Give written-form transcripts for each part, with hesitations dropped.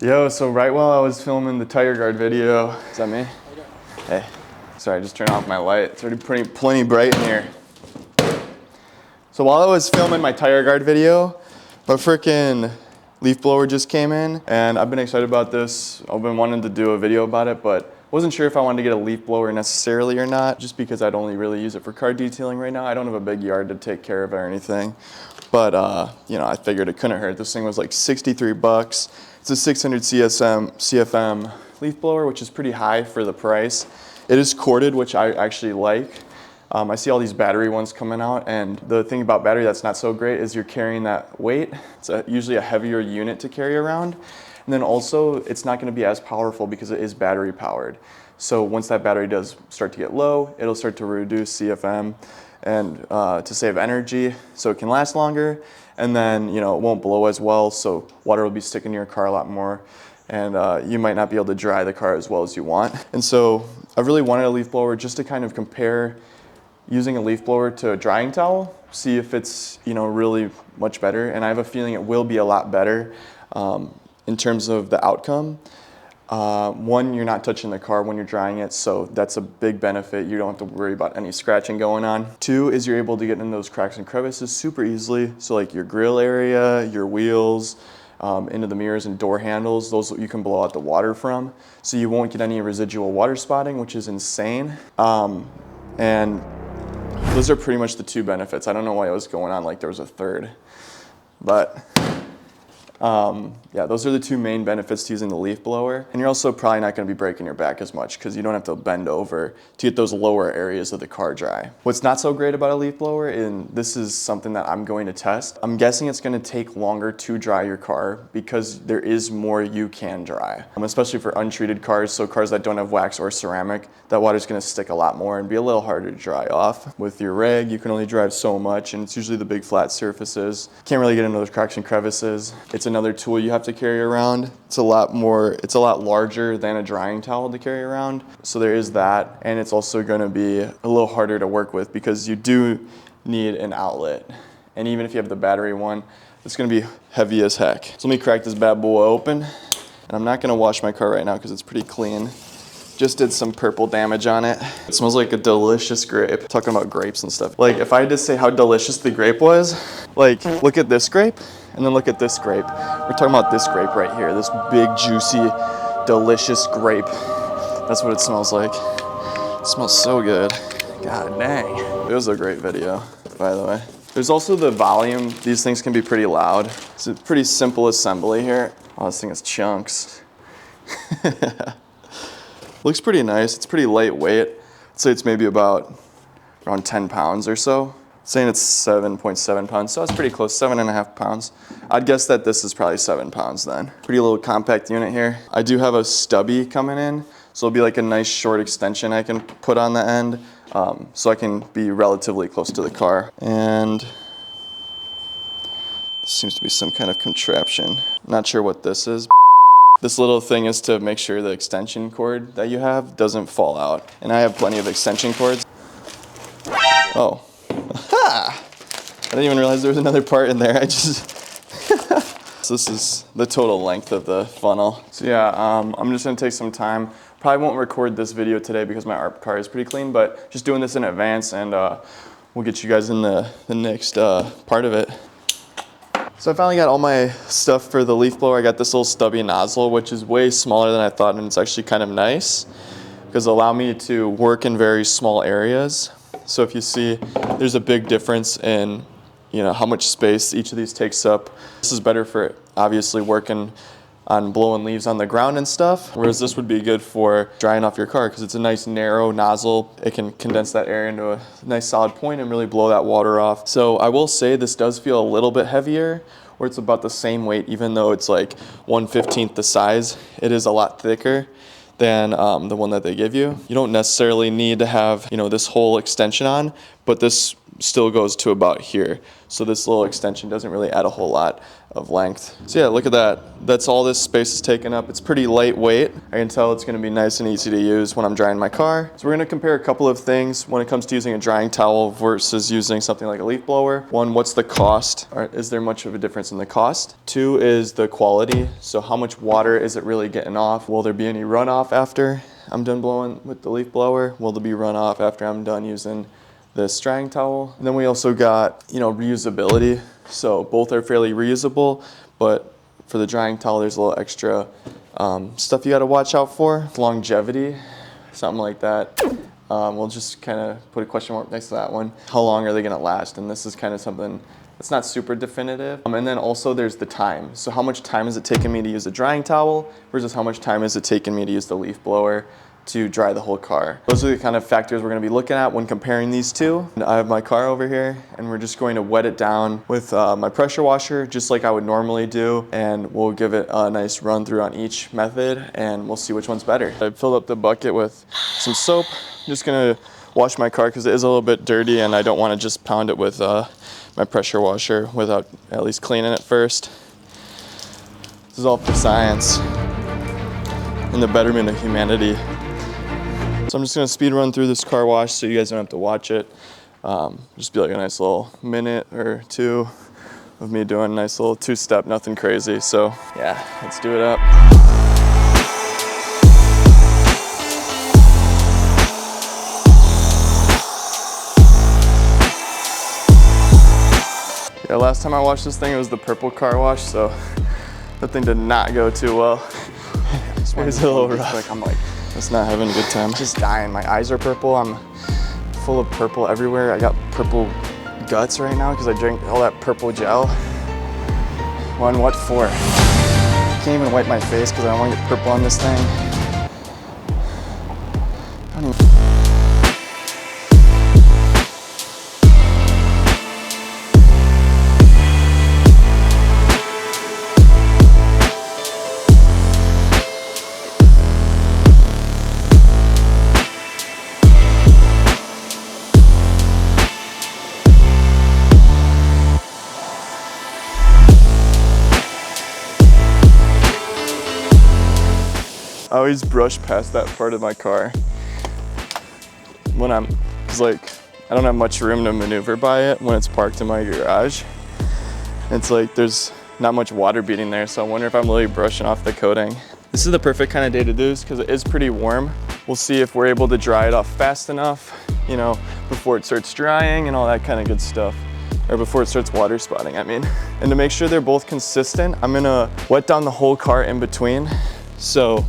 Yo, so right while I was filming the tire guard video, is that me? Hey, sorry, I just turned off my light. It's already plenty bright in here. So while I was filming my tire guard video, my freaking leaf blower just came in, and I've been excited about this. I've been wanting to do a video about it, but wasn't sure if I wanted to get a leaf blower necessarily or not, just because I'd only really use it for car detailing right now. I don't have a big yard to take care of it or anything. But, I figured it couldn't hurt. This thing was like 63 bucks. It's a 600 CFM leaf blower, which is pretty high for the price. It is corded, which I actually like. I see all these battery ones coming out, and the thing about battery that's not so great is you're carrying that weight. It's usually a heavier unit to carry around. And then also, it's not gonna be as powerful because it is battery powered. So once that battery does start to get low, it'll start to reduce CFM and to save energy so it can last longer. And then, it won't blow as well, so water will be sticking to your car a lot more. And you might not be able to dry the car as well as you want. And so I really wanted a leaf blower just to kind of compare using a leaf blower to a drying towel, see if it's really much better. And I have a feeling it will be a lot better in terms of the outcome. One, you're not touching the car when you're drying it, so that's a big benefit. You don't have to worry about any scratching going on. Two is you're able to get in those cracks and crevices super easily. So like your grill area, your wheels, into the mirrors and door handles, those you can blow out the water from. So you won't get any residual water spotting, which is insane. And those are pretty much the two benefits. I don't know why it was going on like there was a third, but those are the two main benefits to using the leaf blower. And you're also probably not going to be breaking your back as much because you don't have to bend over to get those lower areas of the car dry. What's not so great about a leaf blower, and this is something that I'm going to test, I'm guessing it's going to take longer to dry your car because there is more you can dry, especially for untreated cars. So cars that don't have wax or ceramic, that water's going to stick a lot more and be a little harder to dry off. With your rag, you can only drive so much, and it's usually the big flat surfaces. Can't really get into those cracks and crevices. It's another tool you have to carry around. It's a lot larger than a drying towel to carry around. So there is that, and it's also going to be a little harder to work with because you do need an outlet. And even if you have the battery one, it's going to be heavy as heck. So let me crack this bad boy open. And I'm not going to wash my car right now because it's pretty clean. Just did some purple damage on it. It smells like a delicious grape. Talking about grapes and stuff. Like if I had to say how delicious the grape was, like look at this grape and then look at this grape. We're talking about this grape right here. This big, juicy, delicious grape. That's what it smells like. It smells so good. God dang. It was a great video, by the way. There's also the volume. These things can be pretty loud. It's a pretty simple assembly here. Oh, this thing is chunks. Looks pretty nice. It's pretty lightweight. I'd say it's maybe about around 10 pounds or so. It's saying it's 7.7 pounds, so it's pretty close, 7.5 pounds. I'd guess that this is probably 7 pounds then. Pretty little compact unit here. I do have a stubby coming in, so it'll be like a nice short extension I can put on the end, so I can be relatively close to the car. And this seems to be some kind of contraption. Not sure what this is. This little thing is to make sure the extension cord that you have doesn't fall out. And I have plenty of extension cords. Oh, aha! I didn't even realize there was another part in there. So this is the total length of the funnel. So yeah, I'm just gonna take some time. Probably won't record this video today because my ARP car is pretty clean, but just doing this in advance, and we'll get you guys in the next part of it. So I finally got all my stuff for the leaf blower. I got this little stubby nozzle, which is way smaller than I thought, and it's actually kind of nice because it'll allow me to work in very small areas. So if you see, there's a big difference in how much space each of these takes up. This is better for obviously working on blowing leaves on the ground and stuff, whereas this would be good for drying off your car because it's a nice narrow nozzle. It can condense that air into a nice solid point and really blow that water off. So I will say this does feel a little bit heavier, where it's about the same weight, even though it's like 1/15 the size. It is a lot thicker than the one that they give you. You don't necessarily need to have this whole extension on, but this still goes to about here. So this little extension doesn't really add a whole lot of length. So yeah, look at that. That's all this space is taken up. It's pretty lightweight. I can tell it's gonna be nice and easy to use when I'm drying my car. So we're gonna compare a couple of things when it comes to using a drying towel versus using something like a leaf blower. One, what's the cost? Or is there much of a difference in the cost? Two is the quality. So how much water is it really getting off? Will there be any runoff after I'm done blowing with the leaf blower? Will there be runoff after I'm done using this drying towel? And then we also got, reusability. So both are fairly reusable, but for the drying towel, there's a little extra stuff you got to watch out for. Longevity, something like that. We'll just kind of put a question mark next to that one. How long are they going to last? And this is kind of something that's not super definitive. And then also there's the time. So how much time is it taking me to use a drying towel versus how much time is it taking me to use the leaf blower to dry the whole car. Those are the kind of factors we're going to be looking at when comparing these two. And I have my car over here, and we're just going to wet it down with my pressure washer, just like I would normally do, and we'll give it a nice run through on each method, and we'll see which one's better. I filled up the bucket with some soap. I'm just going to wash my car because it is a little bit dirty, and I don't want to just pound it with my pressure washer without at least cleaning it first. This is all for science and the betterment of humanity. So I'm just gonna speed run through this car wash so you guys don't have to watch it. Just be like a nice little minute or two of me doing a nice little two-step, nothing crazy. So yeah, let's do it up. Yeah, last time I washed this thing, it was the purple car wash, so that thing did not go too well. It's a little rough. I'm like, it's not having a good time. Just dying. My eyes are purple. I'm full of purple everywhere. I got purple guts right now because I drank all that purple gel. One, what for? I can't even wipe my face because I don't want to get purple on this thing. I don't even... I always brush past that part of my car when cause like, I don't have much room to maneuver by it when it's parked in my garage. It's like, there's not much water beating there, so I wonder if I'm really brushing off the coating. This is the perfect kind of day to do this because it is pretty warm. We'll see if we're able to dry it off fast enough, before it starts drying and all that kind of good stuff. Or before it starts water spotting, I mean. And to make sure they're both consistent, I'm gonna wet down the whole car in between. So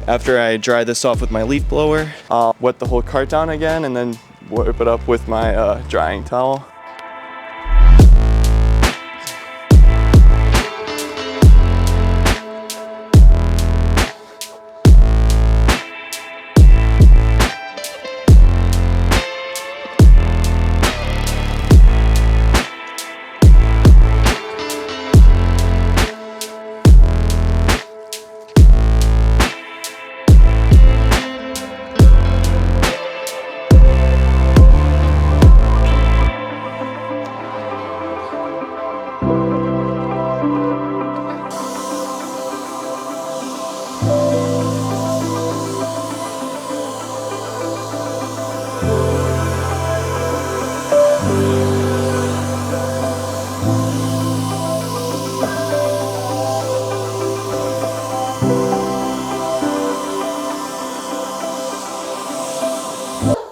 after I dry this off with my leaf blower, I'll wet the whole cart down again and then wipe it up with my drying towel.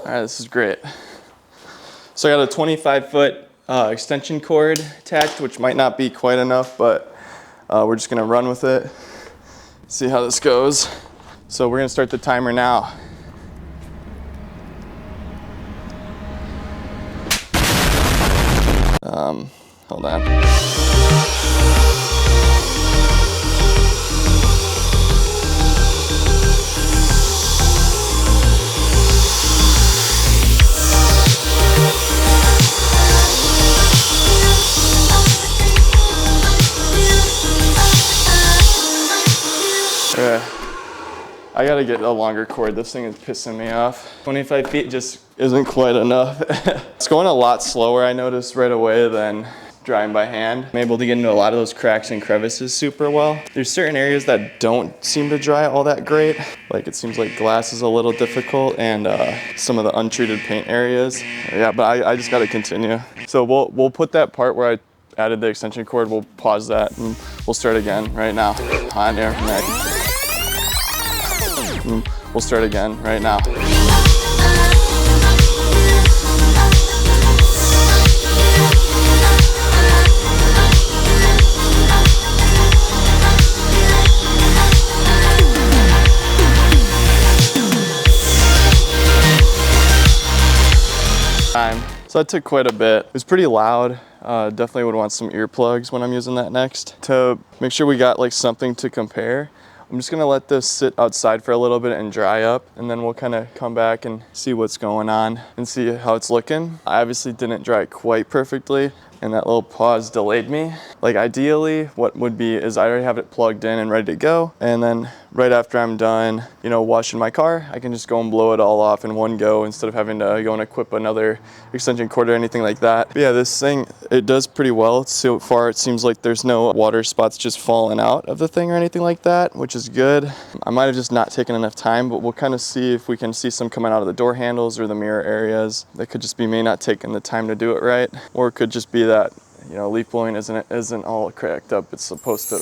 All right, this is great. So I got a 25-foot extension cord attached, which might not be quite enough, but we're just gonna run with it, see how this goes. So we're gonna start the timer now. Hold on. I gotta get a longer cord. This thing is pissing me off. 25 feet just isn't quite enough. It's going a lot slower, I noticed right away, than drying by hand. I'm able to get into a lot of those cracks and crevices super well. There's certain areas that don't seem to dry all that great. Like it seems like glass is a little difficult, and some of the untreated paint areas. Yeah, but I just gotta continue. So we'll put that part where I added the extension cord, we'll pause that and we'll start again right now. On there, we'll start again right now. So that took quite a bit. It was pretty loud. Definitely would want some earplugs when I'm using that next. To make sure we got like something to compare, I'm just gonna let this sit outside for a little bit and dry up, and then we'll kind of come back and see what's going on and see how it's looking. I obviously didn't dry it quite perfectly, and that little pause delayed me. Like ideally, what would be is I already have it plugged in and ready to go, and then right after I'm done, you know, washing my car, I can just go and blow it all off in one go instead of having to go and equip another extension cord or anything like that. But yeah, this thing, it does pretty well. So far, it seems like there's no water spots just falling out of the thing or anything like that, which is good. I might have just not taken enough time, but we'll kind of see if we can see some coming out of the door handles or the mirror areas. That could just be me not taking the time to do it right, or it could just be that, you know, leaf blowing isn't all cracked up. It's supposed to.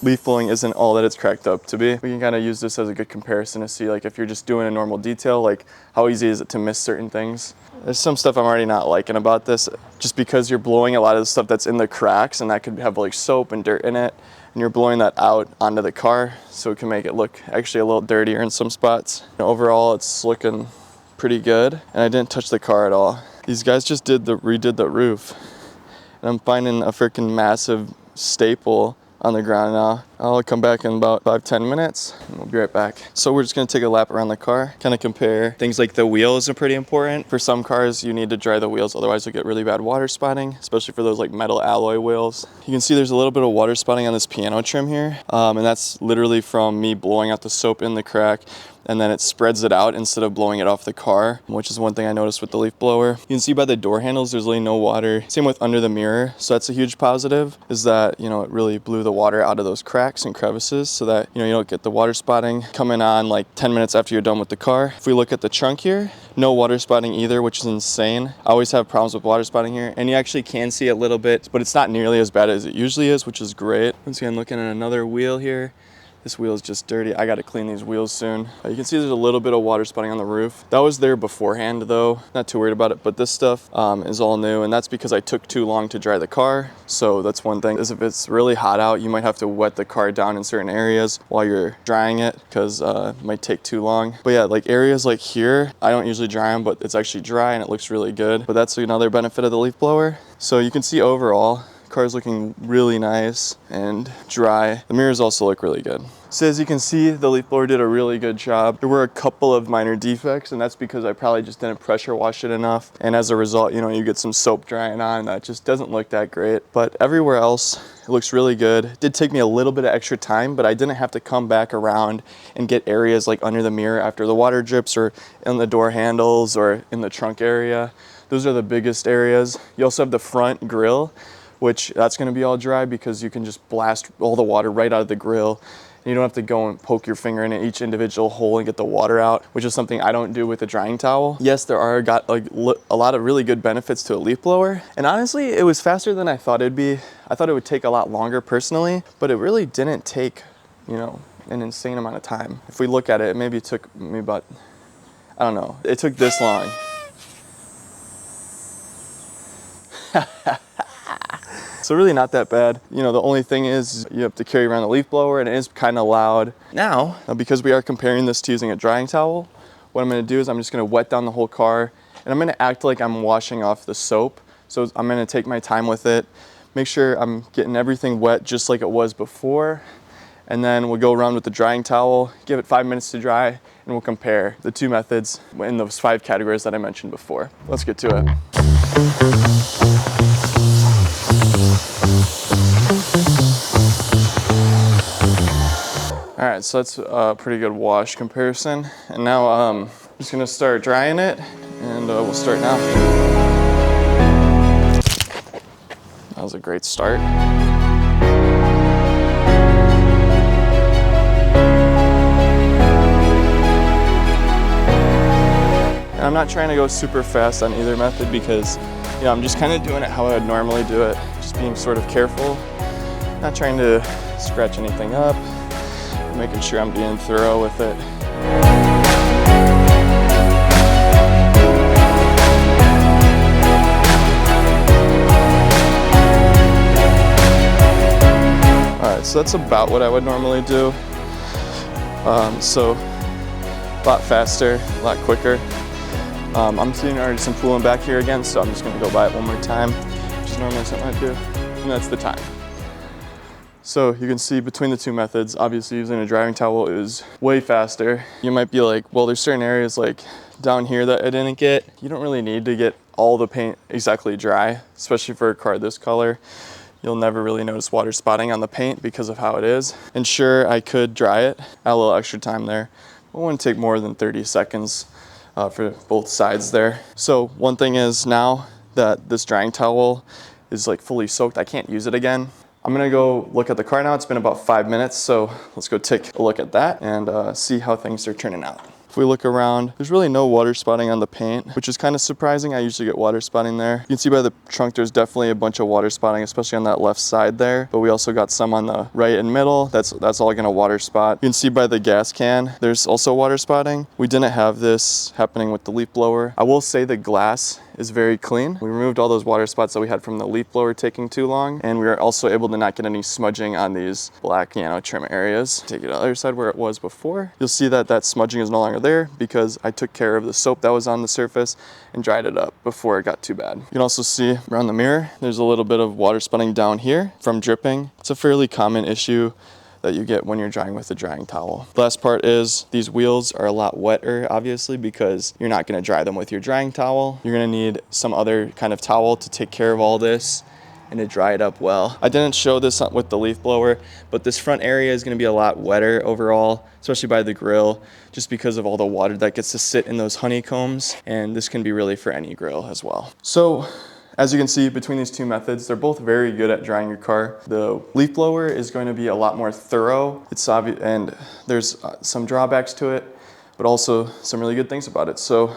Leaf blowing isn't all that it's cracked up to be. We can kind of use this as a good comparison to see, like, if you're just doing a normal detail, like how easy is it to miss certain things. There's some stuff I'm already not liking about this, just because you're blowing a lot of the stuff that's in the cracks, and that could have like soap and dirt in it, and you're blowing that out onto the car, so it can make it look actually a little dirtier in some spots. And overall, it's looking pretty good, and I didn't touch the car at all. These guys just redid the roof, and I'm finding a freaking massive staple on the ground now. I'll come back in about 5-10 minutes and we'll be right back. So we're just gonna take a lap around the car, kind of compare. Things like the wheels are pretty important. For some cars, you need to dry the wheels, otherwise you'll get really bad water spotting, especially for those like metal alloy wheels. You can see there's a little bit of water spotting on this piano trim here, and that's literally from me blowing out the soap in the crack, and then it spreads it out instead of blowing it off the car, which is one thing I noticed with the leaf blower. You can see by the door handles, there's really no water. Same with under the mirror. So that's a huge positive, is that, you know, it really blew the water out of those cracks and crevices so that, you know, you don't get the water spotting coming on like 10 minutes after you're done with the car. If we look at the trunk here, no water spotting either, which is insane. I always have problems with water spotting here, and you actually can see a little bit, but it's not nearly as bad as it usually is, which is great. Once again, looking at another wheel here. This wheel is just dirty. I gotta clean these wheels soon. You can see there's a little bit of water spotting on the roof. That was there beforehand though. Not too worried about it, but this stuff is all new, and that's because I took too long to dry the car. So that's one thing, is if it's really hot out, you might have to wet the car down in certain areas while you're drying it, because it might take too long. But yeah, like areas like here, I don't usually dry them, but it's actually dry and it looks really good. But that's another benefit of the leaf blower. So you can see overall, car's looking really nice and dry. The mirrors also look really good. So as you can see, the leaf blower did a really good job. There were a couple of minor defects, and that's because I probably just didn't pressure wash it enough. And as a result, you know, you get some soap drying on, that just doesn't look that great. But everywhere else, it looks really good. It did take me a little bit of extra time, but I didn't have to come back around and get areas like under the mirror after the water drips, or in the door handles, or in the trunk area. Those are the biggest areas. You also have the front grille, which that's gonna be all dry because you can just blast all the water right out of the grill. And you don't have to go and poke your finger in each individual hole and get the water out, which is something I don't do with a drying towel. Yes, there are a lot of really good benefits to a leaf blower. And honestly, it was faster than I thought it'd be. I thought it would take a lot longer personally, but it really didn't take, you know, an insane amount of time. If we look at it, maybe it took me about, I don't know, it took this long. So really not that bad. You know, the only thing is you have to carry around the leaf blower, and it is kind of loud. Now, because we are comparing this to using a drying towel, what I'm gonna do is I'm just gonna wet down the whole car, and I'm gonna act like I'm washing off the soap. So I'm gonna take my time with it, make sure I'm getting everything wet just like it was before, and then we'll go around with the drying towel, give it 5 minutes to dry, and we'll compare the two methods in those 5 categories that I mentioned before. Let's get to it. All right, so that's a pretty good wash comparison. And now I'm just gonna start drying it, and we'll start now. That was a great start. And I'm not trying to go super fast on either method because, you know, I'm just kind of doing it how I would normally do it. Just being sort of careful, not trying to scratch anything up, making sure I'm being thorough with it. Alright, so that's about what I would normally do. So a lot faster, a lot quicker. I'm seeing already some pooling back here again, so I'm just going to go by it one more time, which is normally something I do, and that's the time. So you can see between the two methods, obviously using a drying towel is way faster. You might be like, well, there's certain areas like down here that I didn't get. You don't really need to get all the paint exactly dry, especially for a car this color. You'll never really notice water spotting on the paint because of how it is. And sure, I could dry it, add a little extra time there. It wouldn't take more than 30 seconds for both sides there. So one thing is, now that this drying towel is like fully soaked, I can't use it again. I'm gonna go look at the car now. It's been about 5 minutes, so let's go take a look at that and see how things are turning out. If we look around, there's really no water spotting on the paint, which is kind of surprising. I usually get water spotting there. You can see by the trunk, there's definitely a bunch of water spotting, especially on that left side there. But we also got some on the right and middle. That's all gonna water spot. You can see by the gas can, there's also water spotting. We didn't have this happening with the leaf blower. I will say the glass is very clean. We removed all those water spots that we had from the leaf blower taking too long, and we were also able to not get any smudging on these black trim areas. Take it to the other side where it was before. You'll see that that smudging is no longer there because I took care of the soap that was on the surface and dried it up before it got too bad. You can also see around the mirror, there's a little bit of water spotting down here from dripping. It's a fairly common issue that you get when you're drying with a drying towel. The last part is these wheels are a lot wetter, obviously, because you're not gonna dry them with your drying towel. You're gonna need some other kind of towel to take care of all this and to dry it up well. I didn't show this with the leaf blower, but this front area is gonna be a lot wetter overall, especially by the grill, just because of all the water that gets to sit in those honeycombs, and this can be really for any grill as well. So, as you can see, between these two methods, they're both very good at drying your car. The leaf blower is going to be a lot more thorough. It's obvious, and there's some drawbacks to it, but also some really good things about it. So,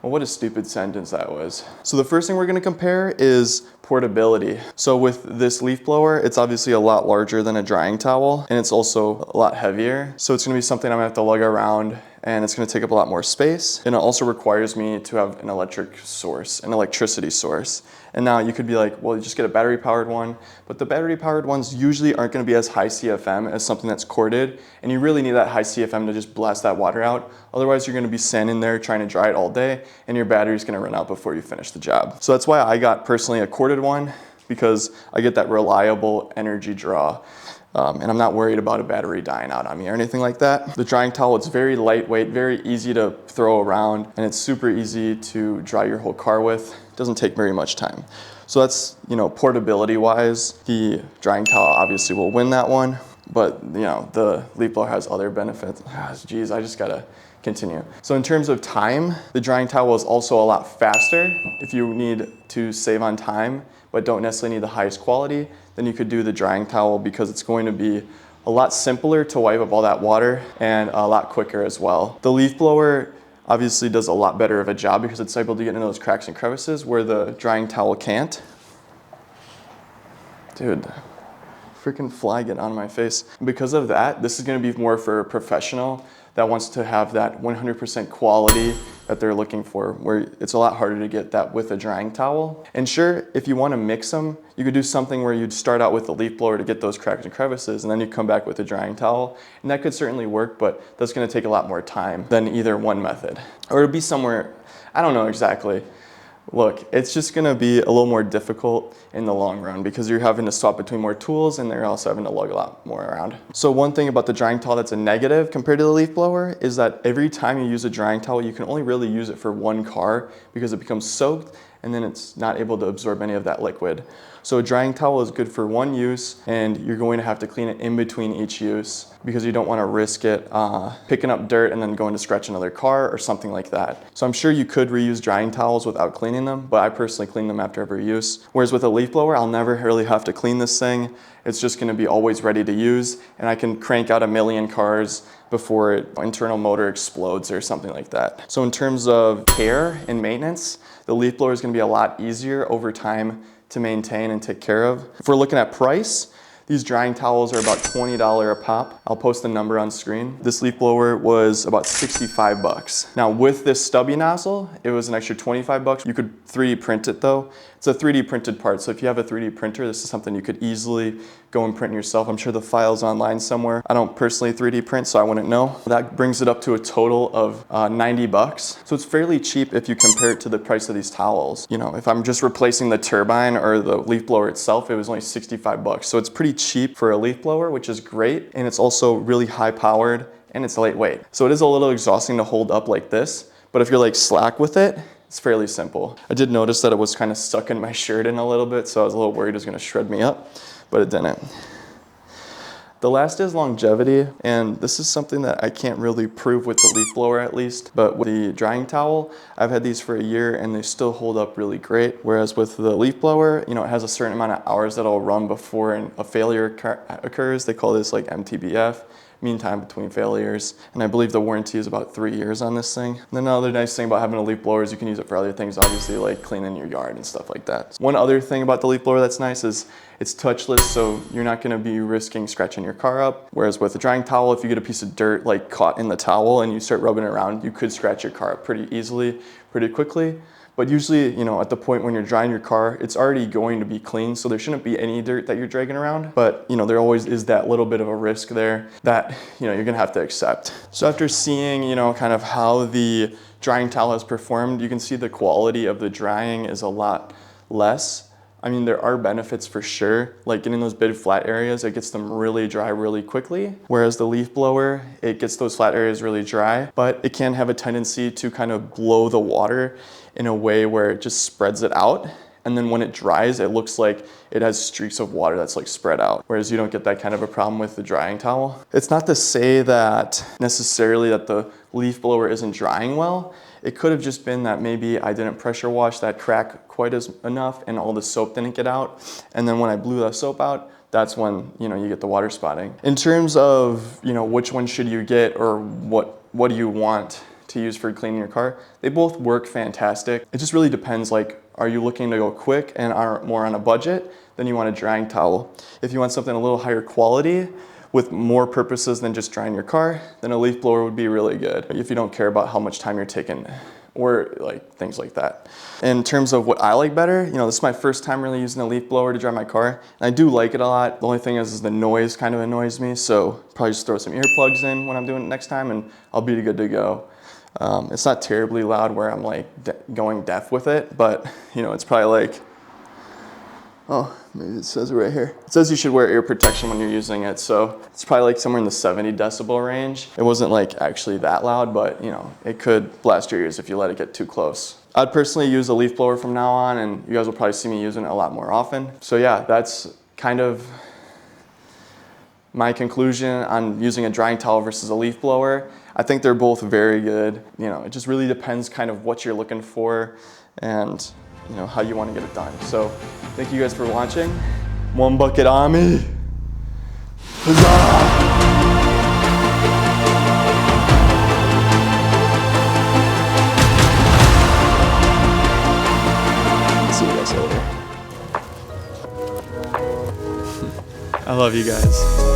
well, what a stupid sentence that was. So the first thing we're gonna compare is portability. So with this leaf blower, it's obviously a lot larger than a drying towel, and it's also a lot heavier. So it's gonna be something I'm gonna have to lug around, and it's gonna take up a lot more space. And it also requires me to have an electricity source. And now you could be like, well, you just get a battery powered one, but the battery powered ones usually aren't gonna be as high CFM as something that's corded, and you really need that high CFM to just blast that water out. Otherwise, you're gonna be standing there trying to dry it all day, and your battery's gonna run out before you finish the job. So that's why I got personally a corded one, because I get that reliable energy draw. And I'm not worried about a battery dying out on me or anything like that. The drying towel, it's very lightweight, very easy to throw around, and it's super easy to dry your whole car with. It doesn't take very much time. So that's, portability wise, the drying towel obviously will win that one, but the leaf blower has other benefits. Geez, I just gotta continue. So in terms of time, the drying towel is also a lot faster. If you need to save on time, but don't necessarily need the highest quality, then you could do the drying towel because it's going to be a lot simpler to wipe up all that water and a lot quicker as well. The leaf blower obviously does a lot better of a job because it's able to get into those cracks and crevices where the drying towel can't. Dude, freaking fly get on my face. Because of that, this is gonna be more for a professional that wants to have that 100% quality that they're looking for, where it's a lot harder to get that with a drying towel. And sure, if you wanna mix them, you could do something where you'd start out with the leaf blower to get those cracks and crevices, and then you come back with a drying towel. And that could certainly work, but that's gonna take a lot more time than either one method. Or it'd be somewhere, I don't know exactly. Look, it's just gonna be a little more difficult in the long run because you're having to swap between more tools and they're also having to lug a lot more around. So one thing about the drying towel that's a negative compared to the leaf blower is that every time you use a drying towel, you can only really use it for one car because it becomes soaked and then it's not able to absorb any of that liquid. So a drying towel is good for one use, and you're going to have to clean it in between each use because you don't want to risk it picking up dirt and then going to scratch another car or something like that. So I'm sure you could reuse drying towels without cleaning them, but I personally clean them after every use. Whereas with a leaf blower, I'll never really have to clean this thing. It's just going to be always ready to use, and I can crank out a million cars before internal motor explodes or something like that. So in terms of care and maintenance, the leaf blower is going to be a lot easier over time to maintain and take care of. If we're looking at price, these drying towels are about $20 a pop. I'll post the number on screen. This leaf blower was about 65 bucks. Now with this stubby nozzle, it was an extra 25 bucks. You could 3D print it though. It's a 3D printed part. So if you have a 3D printer, this is something you could easily go and print yourself. I'm sure the file's online somewhere. I don't personally 3D print, so I wouldn't know. That brings it up to a total of 90 bucks. So it's fairly cheap if you compare it to the price of these towels. You know, if I'm just replacing the turbine or the leaf blower itself, it was only 65 bucks. So it's pretty cheap for a leaf blower, which is great. And it's also really high powered and it's lightweight. So it is a little exhausting to hold up like this, but if you're like slack with it, it's fairly simple. I did notice that it was kind of stuck in my shirt in a little bit, so I was a little worried it was gonna shred me up, but it didn't. The last is longevity, and this is something that I can't really prove with the leaf blower at least, but with the drying towel, I've had these for a year and they still hold up really great. Whereas with the leaf blower, you know, it has a certain amount of hours that it'll run before a failure occurs. They call this like MTBF. Mean time between failures, and I believe the warranty is about 3 years on this thing. And then another nice thing about having a leaf blower is you can use it for other things, obviously like cleaning your yard and stuff like that. One other thing about the leaf blower that's nice is it's touchless, so you're not going to be risking scratching your car up. Whereas with a drying towel, if you get a piece of dirt like caught in the towel and you start rubbing it around, you could scratch your car up pretty easily, pretty quickly. But usually, you know, at the point when you're drying your car, it's already going to be clean, so there shouldn't be any dirt that you're dragging around. But, you know, there always is that little bit of a risk there that, you know, you're gonna have to accept. So after seeing, you know, kind of how the drying towel has performed, you can see the quality of the drying is a lot less. I mean, there are benefits for sure, like getting those big flat areas, it gets them really dry really quickly. Whereas the leaf blower, it gets those flat areas really dry, but it can have a tendency to kind of blow the water in a way where it just spreads it out. And then when it dries, it looks like it has streaks of water that's like spread out. Whereas you don't get that kind of a problem with the drying towel. It's not to say that necessarily that the leaf blower isn't drying well. It could have just been that maybe I didn't pressure wash that crack quite enough and all the soap didn't get out. And then when I blew that soap out, that's when, you know, you get the water spotting. In terms of, you know, which one should you get or what do you want to use for cleaning your car, they both work fantastic. It just really depends, like, are you looking to go quick and are more on a budget, then you want a drying towel. If you want something a little higher quality with more purposes than just drying your car, then a leaf blower would be really good if you don't care about how much time you're taking or like things like that. In terms of what I like better, you know, this is my first time really using a leaf blower to dry my car. And I do like it a lot. The only thing is the noise kind of annoys me, so probably just throw some earplugs in when I'm doing it next time and I'll be good to go. It's not terribly loud where I'm like going deaf with it, but you know, it's probably like, oh, maybe it says it right here. It says you should wear ear protection when you're using it, so it's probably like somewhere in the 70 decibel range. It wasn't like actually that loud, but you know, it could blast your ears if you let it get too close. I'd personally use a leaf blower from now on, and you guys will probably see me using it a lot more often. So yeah, that's kind of my conclusion on using a drying towel versus a leaf blower. I think they're both very good. You know, it just really depends kind of what you're looking for and you know how you want to get it done. So thank you guys for watching. One bucket on me. Huzzah! See you guys later. I love you guys.